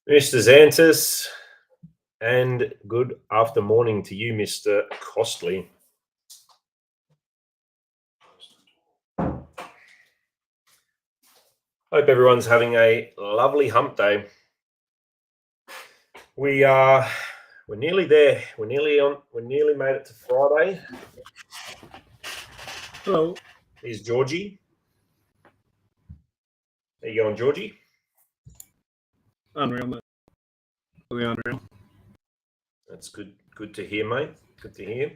Mr. Xantus, and good after morning to you, Mr. Costly. Hope everyone's having a lovely hump day. We're nearly there. We're nearly made it to Friday. Hello. Here's Georgie. How you going, Georgie? Unreal, mate. Really unreal. That's good. Good to hear, mate. Good to hear.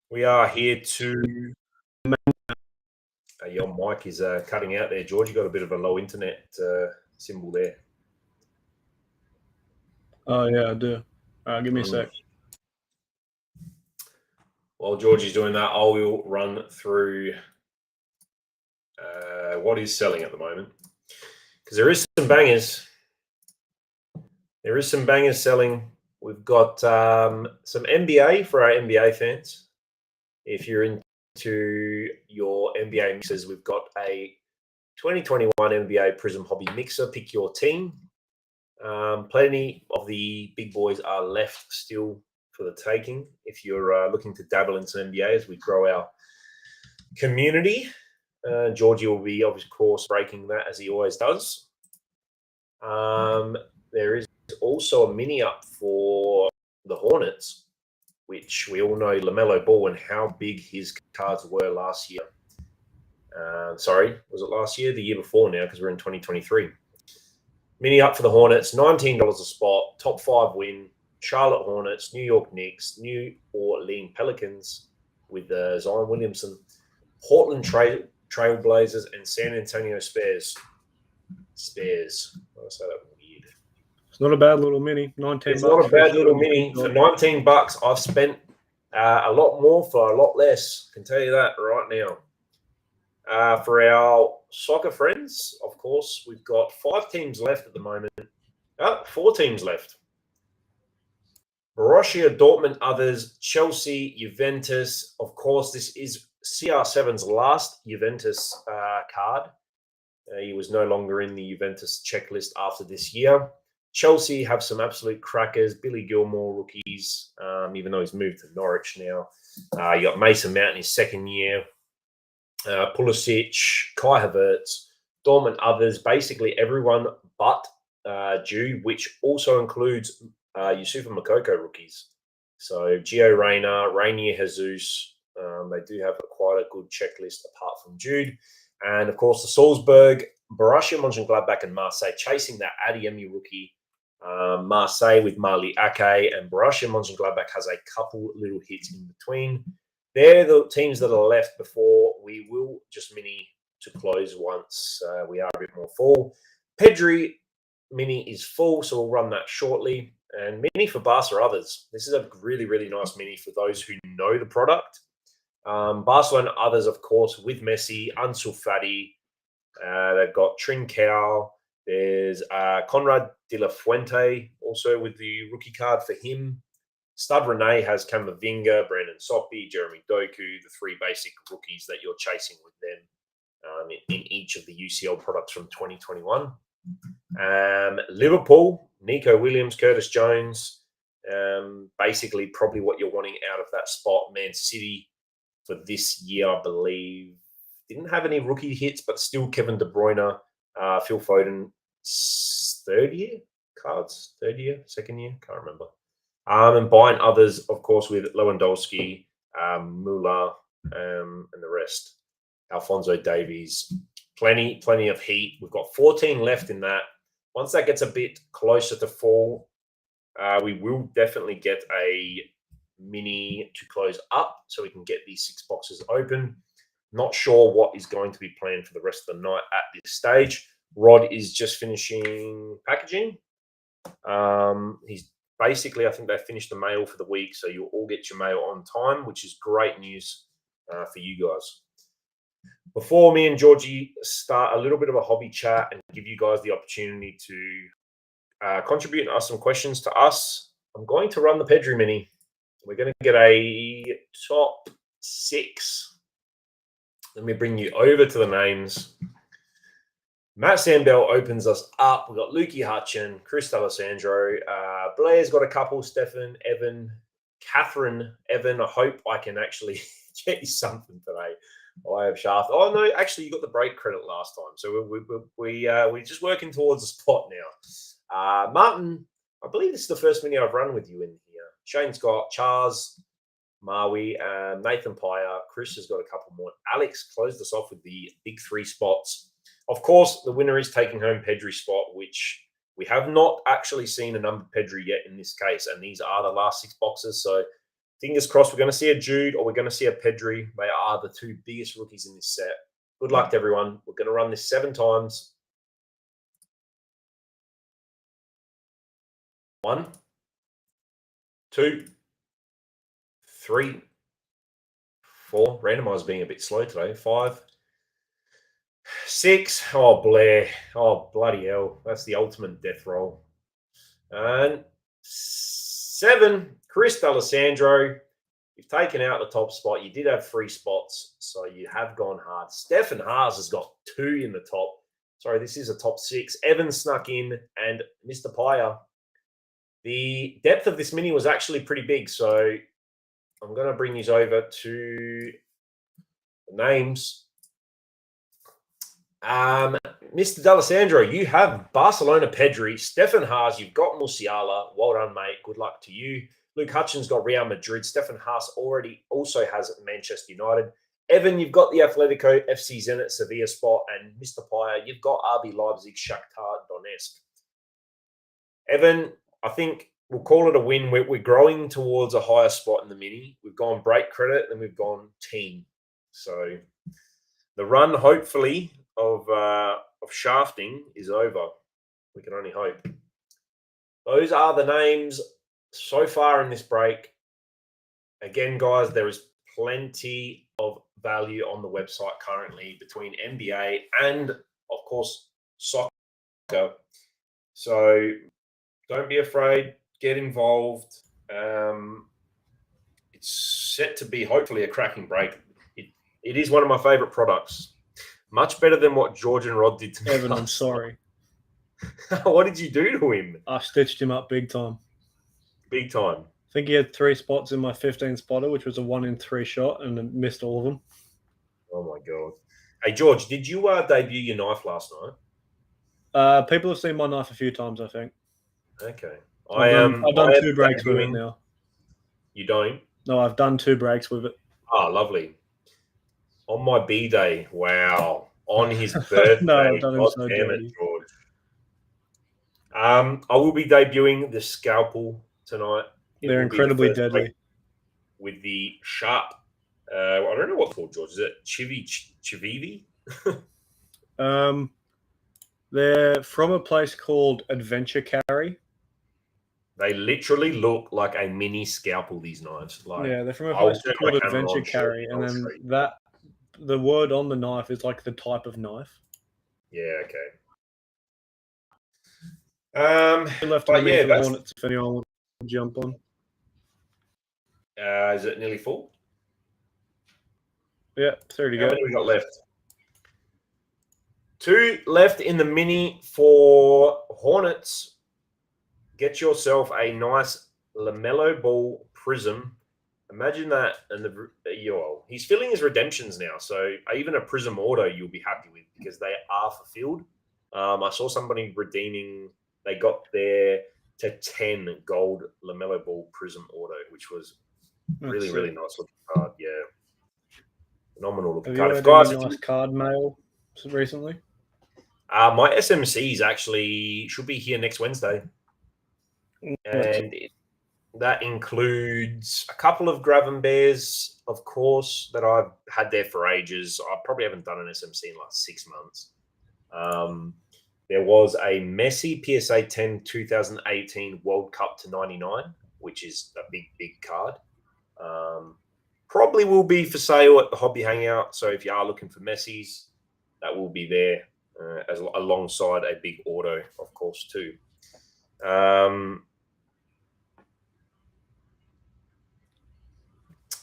We are here to. Your mic is cutting out there, George. You got a bit of a low internet symbol there. Oh yeah, I do. Give me a sec. While Georgie's doing that, I will run through what is selling at the moment, because there is some bangers. There is some bangers selling. We've got some NBA for our NBA fans. If you're into your NBA mixers, we've got a 2021 NBA Prism Hobby Mixer. Pick your team. Plenty of the big boys are left still for the taking. If you're looking to dabble into NBA as we grow our community, Georgie will be, of course, breaking that as he always does. There is also a mini up for the Hornets, which we all know LaMelo Ball and how big his cards were last year. Sorry, was it last year? The year before now, because we're in 2023. Mini up for the Hornets, $19 a spot, top 5 win. Charlotte Hornets, New York Knicks, New Orleans Pelicans with Zion Williamson, Portland Trailblazers, and San Antonio Spurs. Spurs. I say that weird. It's not a bad little mini. It's not a bad little mini. For $19, I've spent a lot more for a lot less. I can tell you that right now. For our soccer friends, of course, we've got 5 teams left at the moment. 4 teams left. Borussia Dortmund, others, Chelsea, Juventus. Of course, this is CR7's last Juventus card. He was no longer in the Juventus checklist after this year. Chelsea have some absolute crackers. Billy Gilmore, rookies, even though he's moved to Norwich now. You got Mason Mount in his second year. Pulisic, Kai Havertz, Dortmund, others, basically everyone but Jude, which also includes Yusufa Makoko rookies. So Gio Reyna, Rainier Jesus, they do have quite a good checklist apart from Jude. And of course, the Salzburg, Borussia Mönchengladbach, and Marseille chasing that Adeyemi rookie. Marseille with Marley Ake, and Borussia Mönchengladbach has a couple little hits in between. They're the teams that are left before we will just mini to close once we are a bit more full. Pedri mini is full, so we'll run that shortly. And mini for Barca others. This is a really, really nice mini for those who know the product. Barcelona others, of course, with Messi, Ansu Fati. They've got Trincao. There's Conrad de la Fuente, also with the rookie card for him. Stud Rene has Camavinga, Brandon Soppy, Jeremy Doku, the 3 basic rookies that you're chasing with them in each of the UCL products from 2021. Liverpool, Nico Williams, Curtis Jones, basically probably what you're wanting out of that spot. Man City for this year, I believe, didn't have any rookie hits, but still Kevin De Bruyne, Phil Foden, third year, second year, can't remember. And buying others, of course, with Lewandowski, Müller, and the rest. Alphonso Davies, plenty of heat. We've got 14 left in that. Once that gets a bit closer to fall, we will definitely get a mini to close up so we can get these 6 boxes open. Not sure what is going to be planned for the rest of the night at this stage. Rod is just finishing packaging. He's basically, I think they finished the mail for the week, so you'll all get your mail on time, which is great news for you guys. Before me and Georgie start a little bit of a hobby chat and give you guys the opportunity to contribute and ask some questions to us, I'm going to run the Pedri mini. We're going to get a top 6. Let me bring you over to the names. Matt Sandbell opens us up. We've got Lukey Hutchin, Chris D'Alessandro. Blair's got a couple, Stefan, Evan, Catherine, Evan. I hope I can actually get you something today. I have Shaft. Oh, no, actually, you got the break credit last time. So we're just working towards a spot now. Martin, I believe this is the first mini I've run with you in here. Shane Scott, Charles, Maui, Nathan Pyer. Chris has got a couple more. Alex closed us off with the big 3 spots. Of course, the winner is taking home Pedri's spot, which we have not actually seen a number Pedri yet in this case. And these are the last 6 boxes. So fingers crossed we're going to see a Jude or we're going to see a Pedri. They are the 2 biggest rookies in this set. Good luck to everyone. We're going to run this 7 times. 1, 2, 3, 4. Randomizer being a bit slow today. 5, 6. Oh, Blair. Oh, bloody hell. That's the ultimate death roll. And 7. Chris D'Alessandro. You've taken out the top spot. You did have 3 spots, so you have gone hard. Stefan Haas has got 2 in the top. Sorry, this is a top 6. Evan snuck in, and Mr. Pyer. The depth of this mini was actually pretty big, so I'm going to bring these over to the names. Mr. D'Alessandro, you have Barcelona Pedri, Stefan Haas, you've got Musiala. Well done, mate. Good luck to you. Luke Hutchins got Real Madrid. Stefan Haas also has Manchester United. Evan, you've got the Atletico FC Zenit Sevilla spot. And Mr. Pyer, you've got RB Leipzig Shakhtar Donetsk. Evan, I think we'll call it a win. We're growing towards a higher spot in the mini. We've gone break credit and we've gone team. So the run, hopefully, of shafting is over. We can only hope. Those are the names so far in this break. Again, guys, there is plenty of value on the website currently between NBA and, of course, soccer. So don't be afraid. Get involved. It's set to be hopefully a cracking break. It is one of my favorite products. Much better than what George and Rod did to me. Evan, I'm sorry. What did you do to him? I stitched him up big time. Big time. I think he had 3 spots in my 15 spotter, which was a 1 in 3 shot, and missed all of them. Oh my god! Hey George, did you debut your knife last night? People have seen my knife a few times, I think. Okay, I've done 2 breaks with it now. You don't? No, I've done 2 breaks with it. Oh, lovely. On my B-day, wow. On his birthday. No, I've done him so damn dirty. it, George. I will be debuting the scalpel tonight. They're incredibly deadly. With the sharp, I don't know what it's called, George. Is it Chivivi? They're from a place called Adventure Carry. They literally look like a mini scalpel, these knives. Like, yeah, they're from a place called Adventure Carry, and then the word on the knife is like the type of knife. Yeah, okay. Left for the Hornets if anyone wants to jump on. Is it nearly full? Yeah, 30 to go. How many we got left? 2 left in the mini for Hornets. Get yourself a nice LaMelo Ball Prism. Imagine that. And he's filling his redemptions now. So even a Prism Auto you'll be happy with because they are fulfilled. I saw somebody redeeming. They got their to 10 gold LaMelo Ball Prism Auto, which was really, really nice looking card. Yeah. Phenomenal looking card. Have you had any nice card mail recently? My SMCs actually should be here next Wednesday. And that includes a couple of Grab and Bears, of course, that I've had there for ages. I probably haven't done an SMC in like 6 months. There was a Messi PSA 10 2018 World Cup to 99, which is a big, big card. Probably will be for sale at the Hobby Hangout. So if you are looking for Messi's, that will be there alongside a big auto, of course, too.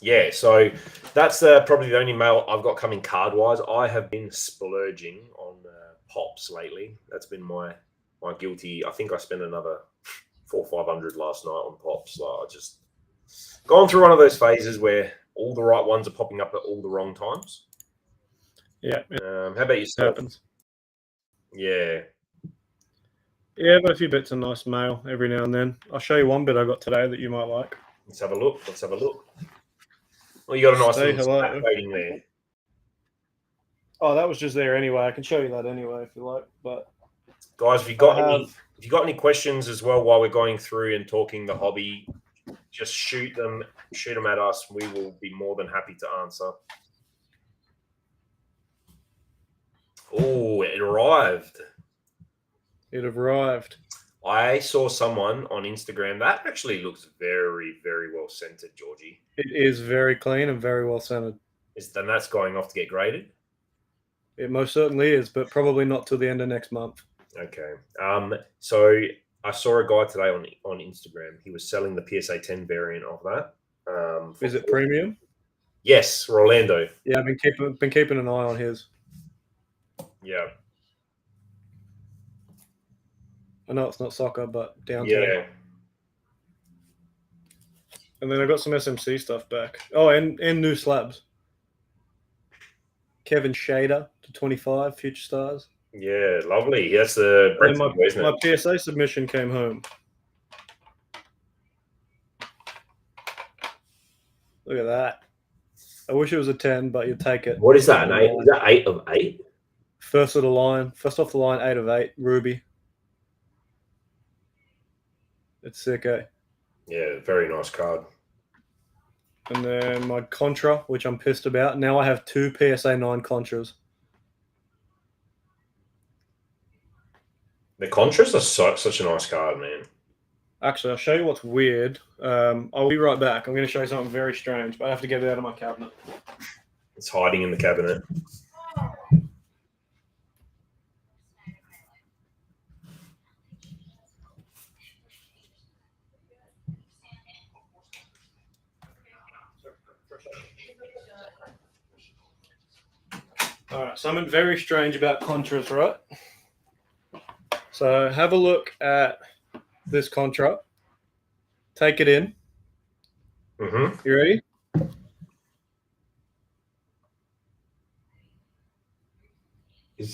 Yeah, so that's probably the only mail I've got coming card-wise. I have been splurging on pops lately. That's been my guilty. I think I spent another 400 or 500 last night on pops. Like I just gone through one of those phases where all the right ones are popping up at all the wrong times. Yeah. How about yourself? Happens. Yeah. Yeah, but a few bits of nice mail every now and then. I'll show you one bit I got today that you might like. Let's have a look. Well, you got a nice Say little hello. stat rating there. Oh, that was just there anyway. I can show you that anyway if you like. But guys, if you got any questions as well while we're going through and talking the hobby, just shoot them at us. We will be more than happy to answer. Oh, it arrived. I saw someone on Instagram that actually looks very, very well scented, Georgie. It is very clean and very well scented. Then that's going off to get graded? It most certainly is, but probably not till the end of next month. Okay. So I saw a guy today on Instagram. He was selling the PSA 10 variant of that. Is it premium? Yes, Orlando. Yeah, I've been keeping an eye on his. Yeah. I know it's not soccer, but down yeah. to. And then I got some SMC stuff back. Oh, and new slabs. Kevin Shader to 25 Future Stars. Yeah, lovely. That's the my PSA submission came home. Look at that. I wish it was a 10, but you take it. What is that? An 8? Is that 8 of 8? First off the line, 8 of 8, Ruby. It's sick, eh? Yeah, very nice card. And then my Contra, which I'm pissed about. Now I have 2 PSA 9 Contras. The Contras are such a nice card, man. Actually, I'll show you what's weird. I'll be right back. I'm going to show you something very strange, but I have to get it out of my cabinet. It's hiding in the cabinet. All right, something very strange about Contras, right? So have a look at this Contra. Take it in. Mm-hmm. You ready?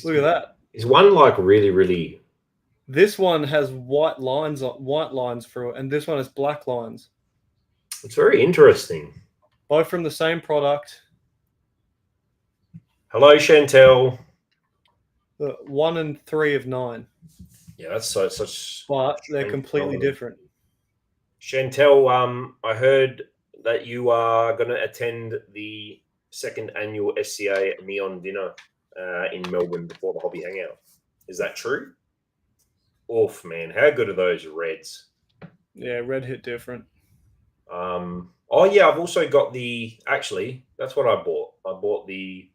Look at that. Is one like really, really? This one has white lines through it, and this one has black lines. It's very interesting. Both from the same product. Hello, Chantel. 1 and 3 of 9. Yeah, that's such. But they're completely different. Chantel, I heard that you are going to attend the 2nd annual SCA Neon Dinner in Melbourne before the Hobby Hangout. Is that true? Oof, man. How good are those reds? Yeah, red hit different. Oh, yeah, I've also got actually, that's what I bought. I bought the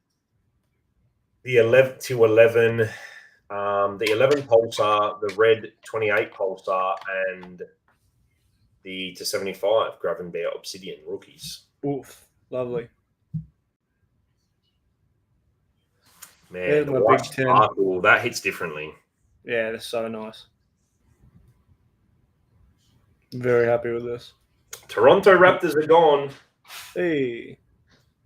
11 to 11, the 11 Pulsar, the red 28 Pulsar, and the to 75 Gravenbear Obsidian rookies. Oof, lovely. Man, the white sparkle, that hits differently. Yeah, that's so nice. Very happy with this. Toronto Raptors are gone. Hey.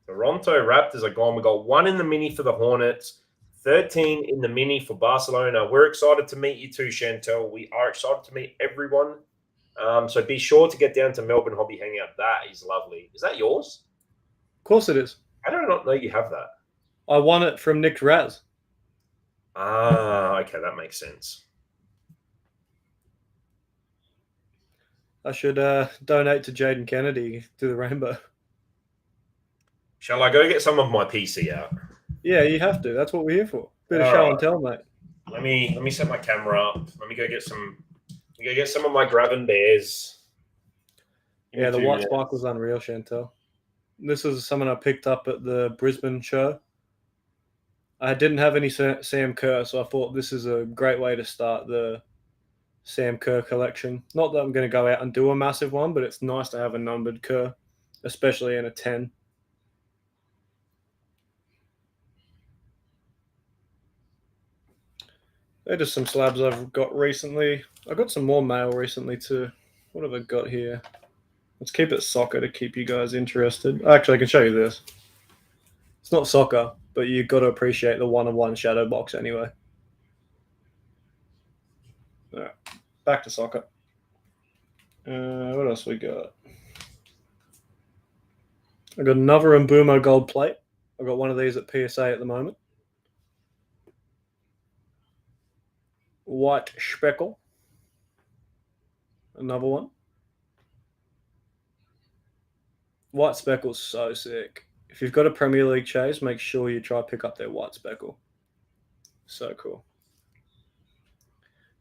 Toronto Raptors are gone. We got 1 in the mini for the Hornets, 13 in the mini for Barcelona. We're excited to meet you too, Chantel. We are excited to meet everyone. So be sure to get down to Melbourne Hobby Hangout. That is lovely. Is that yours? Of course it is. I do not know you have that. I won it from Nick Raz. Ah, okay, that makes sense. I should donate to Jaden Kennedy to the Rainbow. Shall I go get some of my PC out? Yeah, you have to. That's what we're here for. Bit of show and tell, mate. Let me set my camera up. Let me go get some. Go get some of my Gravenbears. Yeah, the white sparkle's unreal, Chantel. This is something I picked up at the Brisbane show. I didn't have any Sam Kerr, so I thought this is a great way to start the Sam Kerr collection. Not that I'm going to go out and do a massive one, but it's nice to have a numbered Kerr, especially in a 10. They're just some slabs I've got recently. I got some more mail recently too. What have I got here? Let's keep it soccer to keep you guys interested. Actually, I can show you this. It's not soccer, but you've got to appreciate the 1-of-1 shadow box anyway. All right, back to soccer. What else we got? I got another Mbumo gold plate. I got one of these at PSA at the moment. White speckle. Another one. White speckle's so sick. If you've got a Premier League chase, make sure you try to pick up their white speckle. So cool.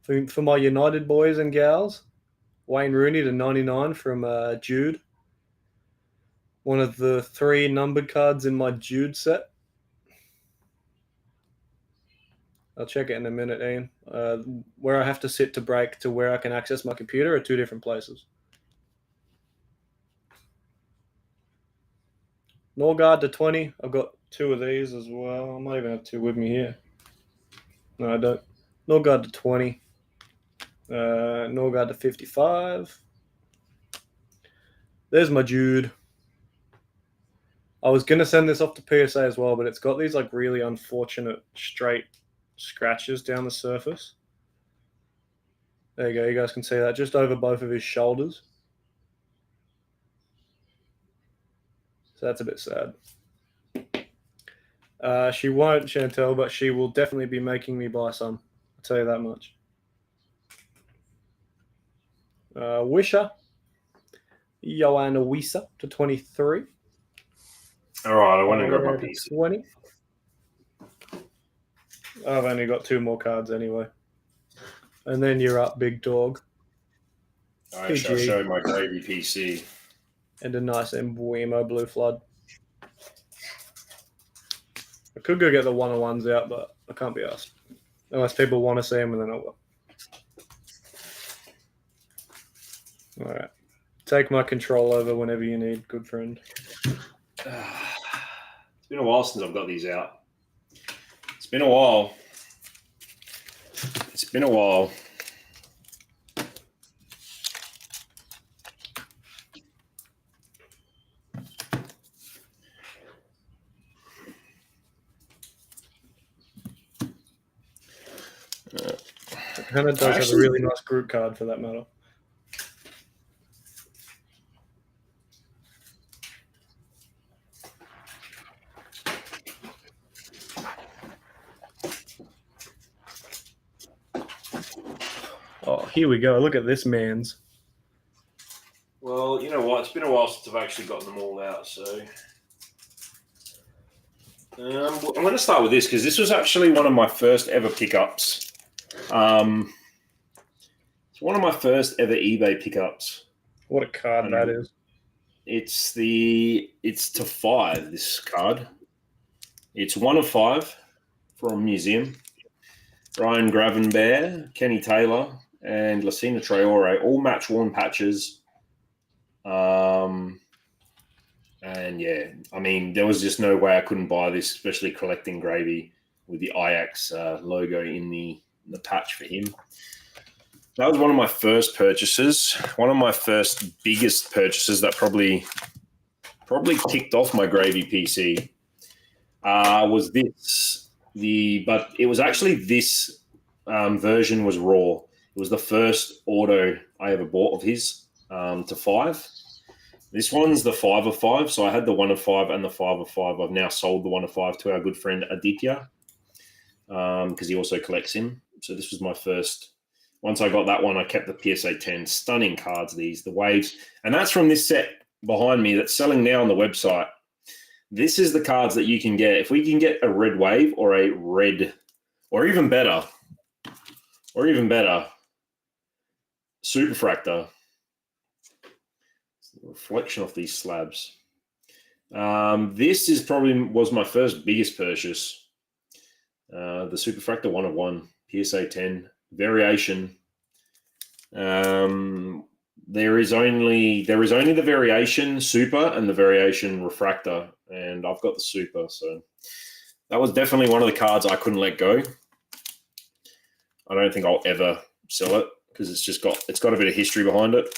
For my United boys and gals, Wayne Rooney to 99 from Jude. One of the 3 numbered cards in my Jude set. I'll check it in a minute, Ian. Where I have to sit to break to where I can access my computer are 2 different places. Norgard to 20. I've got 2 of these as well. I might even have 2 with me here. No, I don't. Norgard to 20. Norgard to 55. There's my Jude. I was going to send this off to PSA as well, but it's got these like really unfortunate straight scratches down the surface. There you go. You guys can see that just over both of his shoulders. So that's a bit sad. She won't, Chantel, but she will definitely be making me buy some. I'll tell you that much. Wisher. Joanna Wisa to 23. All right, I want to grab my piece. 20. I've only got 2 more cards anyway. And then you're up, big dog. I shall show my gravy PC. And a nice Mbumo blue flood. I could go get the 1-of-1s out, but I can't be asked. Unless people want to see them, and then I will. All right. Take my control over whenever you need, good friend. It's been a while since I've got these out. It's been a while. It's been a while. Hannah does have a really nice group card for that matter. Oh, here we go. Look at this man's. Well, you know what? It's been a while since I've actually gotten them all out, so... I'm going to start with this because this was actually one of my first ever pickups. It's one of my first ever eBay pickups. What a card that is. It's to 5, this card. It's 1 of 5 from Museum. Ryan Gravenberg, Kenny Taylor, and Lassina Traore, all match-worn patches. And yeah, I mean, there was just no way I couldn't buy this, especially collecting gravy with the Ajax logo in the patch for him. That was one of my first purchases, one of my first biggest purchases that probably kicked off my gravy PC. Was this but it was actually this version was raw. It was the first auto I ever bought of his to 5. This one's the 5 of 5, so I had the 1 of 5 and the 5 of 5. I've now sold the 1 of 5 to our good friend Aditya because he also collects him. So this was my first. Once I got that one, I kept the PSA 10. Stunning cards, these, the waves. And that's from this set behind me that's selling now on the website. This is the cards that you can get. If we can get a red wave or a red, or even better, Superfractor. Reflection off these slabs. This is was my first biggest purchase. The Superfractor 1 of 1, PSA 10 variation. There is only the variation Super and the variation Refractor, and I've got the Super, so that was definitely one of the cards I couldn't let go. I don't think I'll ever sell it because it's got a bit of history behind it.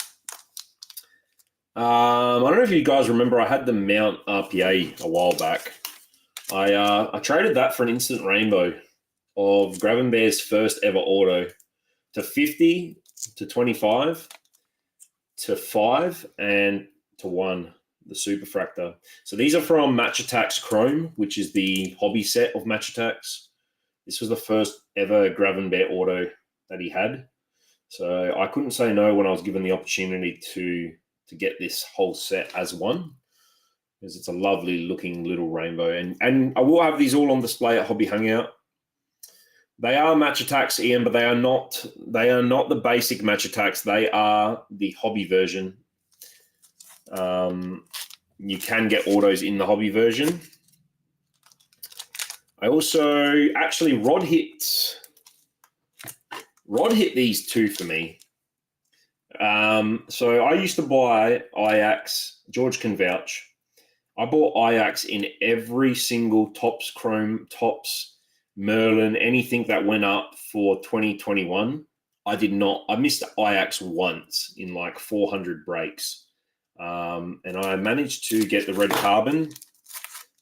I don't know if you guys remember, I had the Mount RPA a while back. I traded that for an instant rainbow of Gravenberg's first ever auto to 50, to 25, to 5, and to 1, the Superfractor. So these are from Match Attax Chrome, which is the hobby set of Match Attax. This was the first ever Gravenberg auto that he had. So I couldn't say no when I was given the opportunity to get this whole set as one, because it's a lovely looking little rainbow. And I will have these all on display at Hobby Hangout. They are Match Attax, Ian, but they are not the basic Match Attax. They are the hobby version. You can get autos in the hobby version. I also actually Rod hit these two for me. So I used to buy Ajax. George can vouch. I bought Ajax in every single Topps Chrome, Topps Merlin, anything that went up for 2021. I missed Ajax once in like 400 breaks. And I managed to get the red carbon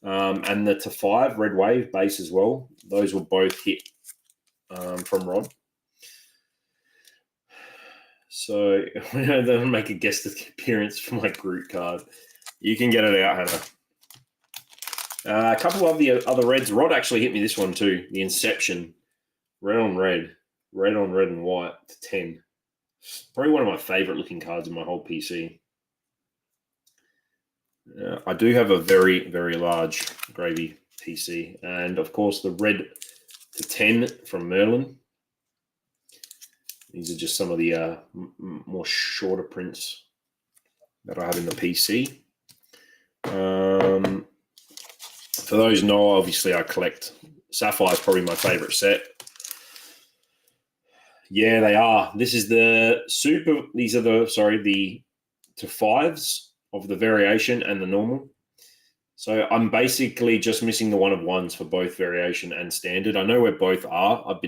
and the to 5 red wave base as well. Those were both hit from Rod. So they'll make a guest appearance for my group card. You can get it out, Hannah. A couple of the other reds. Rod actually hit me this one too. The Inception. Red on red and white to 10. Probably one of my favorite looking cards in my whole PC. I do have a very, very large gravy PC. And of course the red to 10 from Merlin. These are just some of the more shorter prints that I have in the PC. For those who know, obviously I collect Sapphire is probably my favorite set. Yeah, they are. This is the super. These are the to 5s of the variation and the normal. So I'm basically just missing the 1 of 1s for both variation and standard. I know where both are.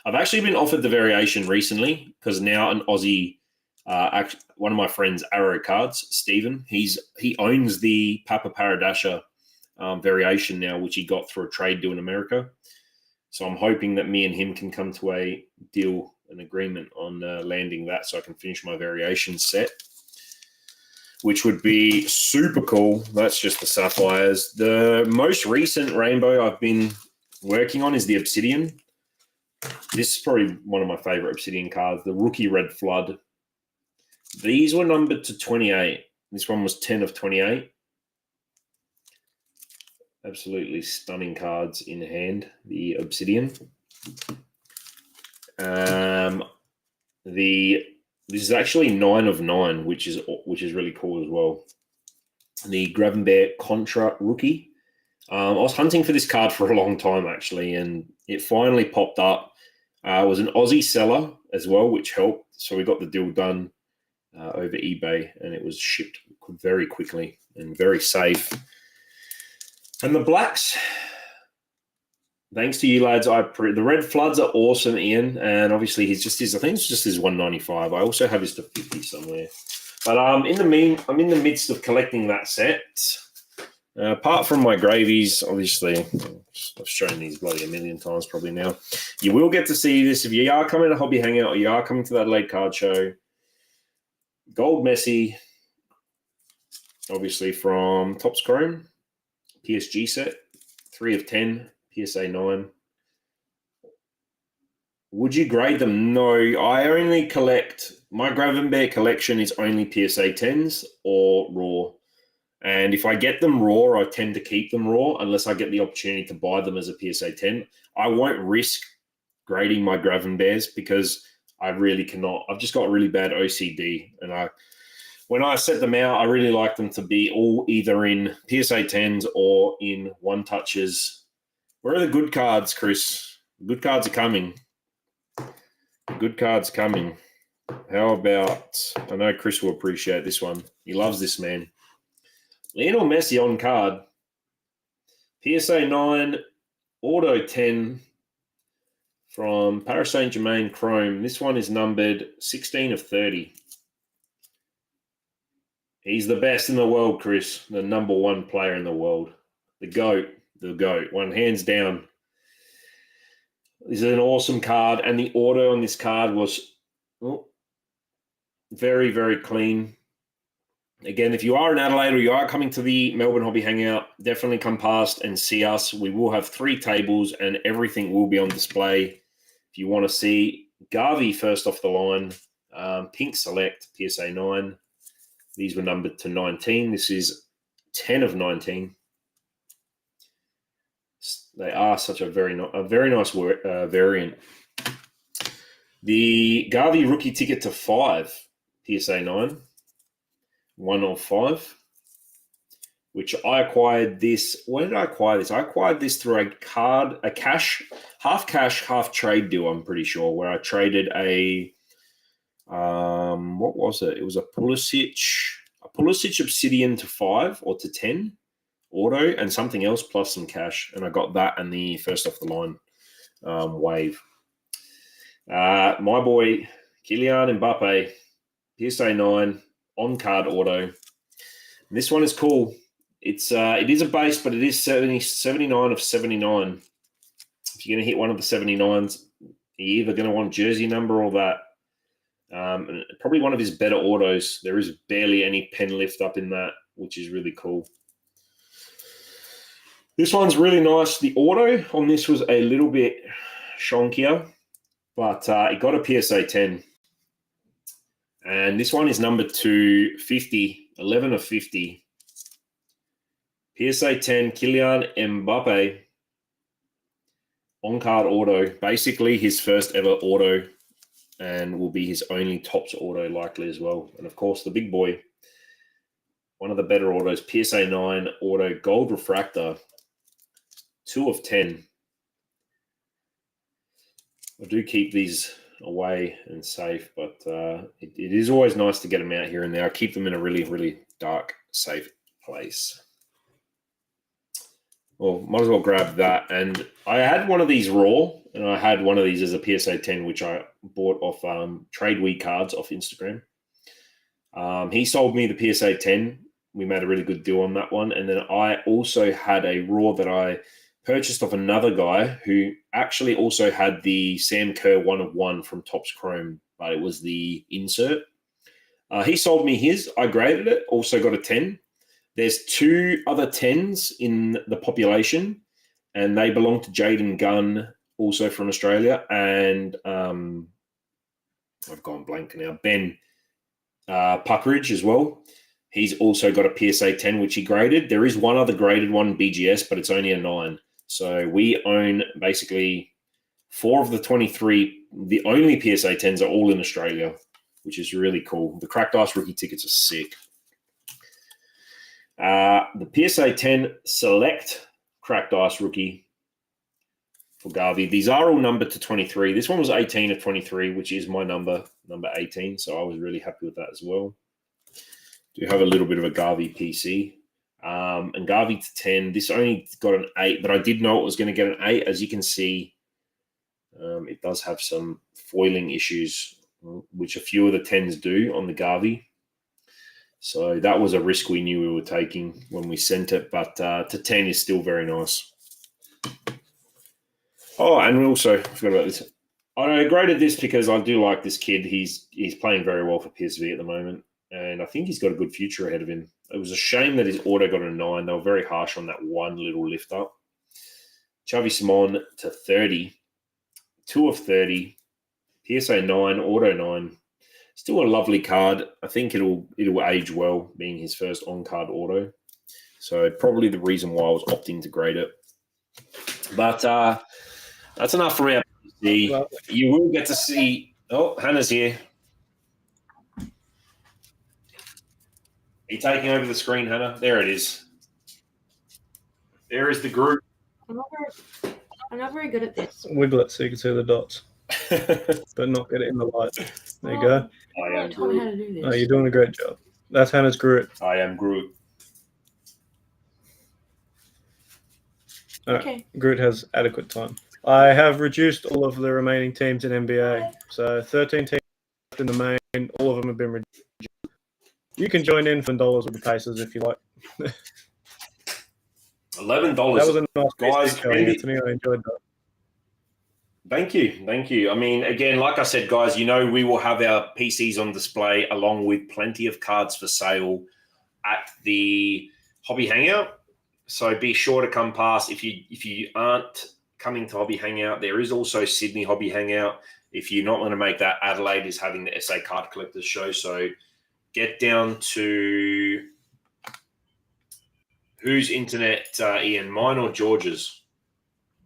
I've actually been offered the variation recently because now an Aussie, one of my friends, Arrow Cards, Stephen, he owns the Papa Paradasha variation now, which he got through a trade deal in America. So I'm hoping that me and him can come to a deal, an agreement on landing that so I can finish my variation set, which would be super cool. That's just the Sapphires. The most recent rainbow I've been working on is the Obsidian. This is probably one of my favorite Obsidian cards, the Rookie Red Flood. These were numbered to 28. This one was 10 of 28. Absolutely stunning cards in hand, the Obsidian. This is actually 9 of 9, which is really cool as well. The Gravenberg Contra Rookie. I was hunting for this card for a long time, actually, and it finally popped up. It was an Aussie seller as well, which helped. So we got the deal done over eBay, and it was shipped very quickly and very safe. And the blacks, thanks to you lads, the red floods are awesome, Ian, and obviously I think it's just his 195. I also have his to 50 somewhere. But I'm in the midst of collecting that set. Apart from my gravies, obviously, I've shown these bloody a million times probably now. You will get to see this if you are coming to Hobby Hangout or you are coming to that late card show. Gold Messi, obviously from Topps Chrome, PSG set, 3 of 10, PSA 9. Would you grade them? No, I only collect, my Gravenberg collection is only PSA 10s or raw. And if I get them raw, I tend to keep them raw unless I get the opportunity to buy them as a PSA 10. I won't risk grading my Gravenbergs because I really cannot. I've just got really bad OCD. And when I set them out, I really like them to be all either in PSA 10s or in one touches. Where are the good cards, Chris? Good cards are coming. Good cards coming. How about, I know Chris will appreciate this one. He loves this man. Lionel Messi on card. PSA 9, Auto 10, from Paris Saint-Germain Chrome. This one is numbered 16 of 30. He's the best in the world, Chris. The number one player in the world. The GOAT. The GOAT. One hands down. This is an awesome card. And the auto on this card was very, very clean. Again, if you are in Adelaide or you are coming to the Melbourne Hobby Hangout, definitely come past and see us. We will have 3 tables and everything will be on display. If you want to see Garvey first off the line, Pink Select, PSA 9. These were numbered to 19. This is 10 of 19. They are such a very nice variant. The Garvey rookie ticket to 5, PSA 9. 1 of 5, which I acquired this. Where did I acquire this? I acquired this through a cash, half trade deal, I'm pretty sure, where I traded a, what was it? It was a Pulisic Obsidian to 5 or to 10 auto and something else plus some cash. And I got that and the first off the line wave. My boy, Kylian Mbappe, PSA 9, on-card auto. And this one is cool. It is a base, but it is 79 of 79. If you're going to hit one of the 79s, you're either going to want jersey number or that. And probably one of his better autos. There is barely any pen lift up in that, which is really cool. This one's really nice. The auto on this was a little bit shonkier, but it got a PSA 10. And this one is numbered to 50, 11 of 50. PSA 10, Kylian Mbappe. On-card auto. Basically his first ever auto and will be his only tops auto likely as well. And of course, the big boy, one of the better autos, PSA 9 auto gold refractor. 2 of 10. I do keep these away and safe, but it is always nice to get them out here and there. I keep them in a really, really dark, safe place. Well, might as well grab that. And I had one of these raw, and I had one of these as a PSA 10, which I bought off Trade We Cards off Instagram. He sold me the PSA 10. We made a really good deal on that one. And then I also had a raw that I purchased off another guy who actually also had the Sam Kerr 1 of 1 from Topps Chrome, but it was the insert. He sold me his. I graded it, also got a 10. There's 2 other 10s in the population, and they belong to Jaden Gunn, also from Australia, and I've gone blank now. Ben Puckridge as well. He's also got a PSA 10, which he graded. There is one other graded one, BGS, but it's only a 9. So we own basically 4 of the 23. The only PSA 10s are all in Australia, which is really cool. The Cracked Ice rookie tickets are sick. The PSA 10 Select Cracked Ice rookie for Garvey. These are all numbered to 23. This one was 18 of 23, which is my number 18. So I was really happy with that as well. Do have a little bit of a Garvey PC. And Garvey to 10. This only got an 8, but I did know it was going to get an 8. As you can see, it does have some foiling issues, which a few of the 10s do on the Garvey. So that was a risk we knew we were taking when we sent it, but to 10 is still very nice. Oh, and we also, I forgot about this. I graded this because I do like this kid. He's playing very well for PSV at the moment, and I think he's got a good future ahead of him. It was a shame that his auto got a 9. They were very harsh on that one little lift up. Xavi Simon to 30. 2 of 30. PSA 9, auto 9. Still a lovely card. I think it'll age well, being his first on-card auto. So probably the reason why I was opting to grade it. But that's enough for our PC. Well, you will get to see... Oh, Hannah's here. Are you taking over the screen, Hannah? There it is. There is the group. I'm not very good at this. Wiggle it so you can see the dots, but not get it in the light. There you go. I am Groot. How to do this. Oh, you're doing a great job. That's Hannah's Groot. I am Groot. Okay. Groot has adequate time. I have reduced all of the remaining teams in NBA. So 13 teams left in the main. All of them have been reduced. You can join in for $10 with the Pacers if you like. $11. That was a nice guys. showing, Anthony. I enjoyed that. Thank you. I mean, again, like I said, guys, we will have our PCs on display along with plenty of cards for sale at the Hobby Hangout. So be sure to come past. If you aren't coming to Hobby Hangout, there is also Sydney Hobby Hangout. If you're not going to make that, Adelaide is having the SA Card Collectors Show. So get down to whose internet, Ian, mine or George's?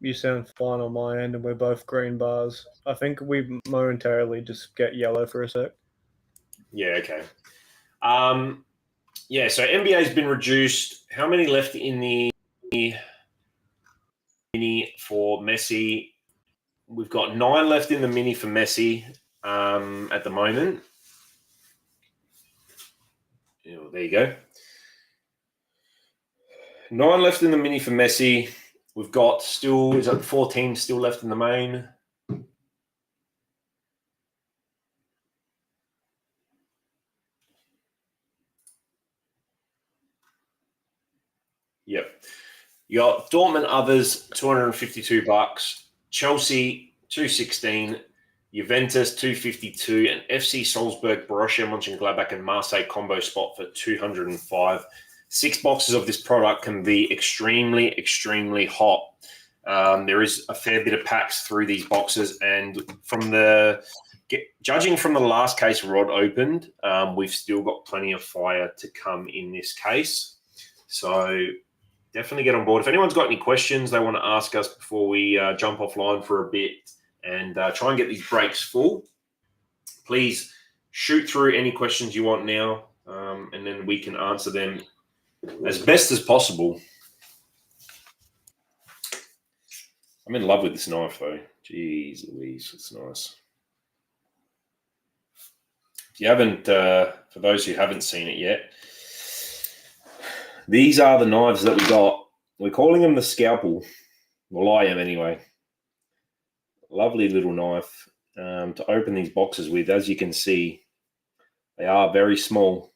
You sound fine on my end, and we're both green bars. I think we momentarily just get yellow for a sec. Yeah, okay. So NBA's been reduced. How many left in the mini for Messi? We've got 9 left in the mini for Messi at the moment. There you go. 9 left in the mini for Messi. We've got 4 teams still left in the main? Yep. You got Dortmund others, $252. Chelsea, $216. Juventus, $252. And FC Salzburg, Borussia Mönchengladbach, and Marseille combo spot for $205. 6 boxes of this product can be extremely, extremely hot. There is a fair bit of packs through these boxes, and judging from the last case Rod opened, we've still got plenty of fire to come in this case. So definitely get on board. If anyone's got any questions they want to ask us before we jump offline for a bit and try and get these breaks full, please shoot through any questions you want now, and then we can answer them as best as possible. I'm in love with this knife, though. Jeez Louise, it's nice. If you haven't, for those who haven't seen it yet, these are the knives that we got. We're calling them the scalpel. Well, I am anyway. Lovely little knife to open these boxes with. As you can see, they are very small.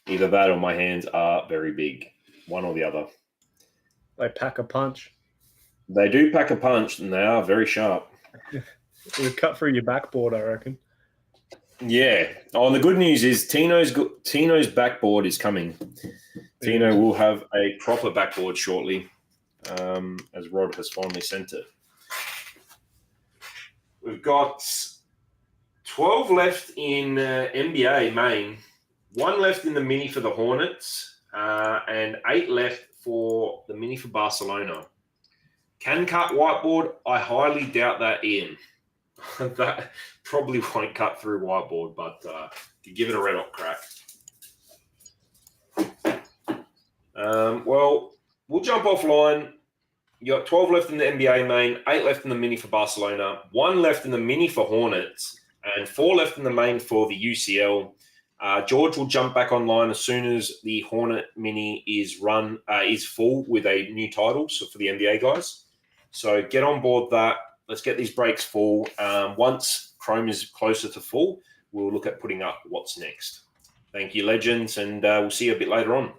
Either that or my hands are very big. One or the other. They pack a punch. They do pack a punch, and they are very sharp. It would cut through your backboard, I reckon. Yeah. Oh, and the good news is Tino's backboard is coming. Tino will have a proper backboard shortly, as Rod has finally sent it. We've got 12 left in NBA main, 1 left in the mini for the Hornets, and 8 left for the mini for Barcelona. Can cut whiteboard? I highly doubt that, Ian. That probably won't cut through whiteboard, but you give it a red hot crack. Well, we'll jump offline. You got 12 left in the NBA main, 8 left in the mini for Barcelona, 1 left in the mini for Hornets, and 4 left in the main for the UCL. George will jump back online as soon as the Hornet mini is full with a new title, so for the NBA guys. So get on board that. Let's get these breaks full. Once Chrome is closer to full, we'll look at putting up what's next. Thank you, legends, and we'll see you a bit later on.